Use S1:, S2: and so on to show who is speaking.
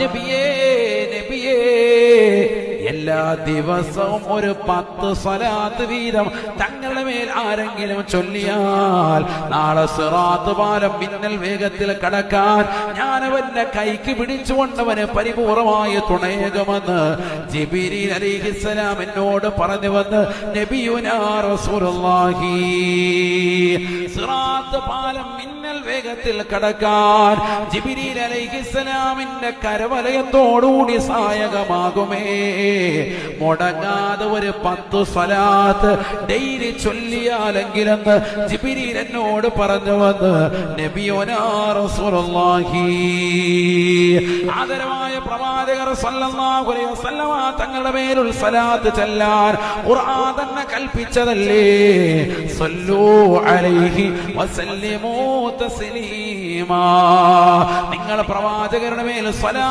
S1: നബിയേ നബിയേ എല്ലാ ദിവസവും ഒരു 10 സ്വലാത്ത് വീതം തങ്ങളുടെ മേൽ ആരെങ്കിലും ചൊല്ലിയാൽ നാളെ സിറാത്ത് പാലം മിന്നൽ വേഗത്തിൽ കടക്കാൻ ഞാൻ അവന്റെ കൈക്ക് പിടിച്ചുകൊണ്ടവന് പരിപൂർണമായി തുണയേകുമെന്ന് ജിബ്രീൽ അലൈഹിസ്സലാം എന്നോട് പറഞ്ഞു വന്ന് നബിയുനാ റസൂലുള്ളാഹി. സിറാത്ത് പാലം മിന്നൽ വേഗത്തിൽ കടക്കാൻ ജിബ്രീൽ അലൈഹിസ്സലാമിന്റെ കരവലയത്തോടുകൂടി സഹായകമാകുമേ. മുടങ്ങാതെ ഒരു 10 സ്വലാത്ത് ഡെയിലി ചൊല്ലിയാലെങ്കിലെന്ന് ജിബ്രീൽ എന്നോട് പറഞ്ഞു വന്ന് നബിയുനാ റസൂലുള്ളാഹി. ആദരവായ പ്രവാചകർ സല്ലല്ലാഹു അലൈഹി വസല്ലമ തങ്ങളുടെ മേലുള്ള സ്വലാത്ത് ചൊല്ലാൻ ഖുർആൻ തന്നെ കൽപ്പിച്ചതല്ലേ. സല്ലു അലൈഹി വസല്ലിമൂ തസ്ലീമാ. നിങ്ങൾ പ്രവാചകരുടെ മേൽ സ്വലാത്ത്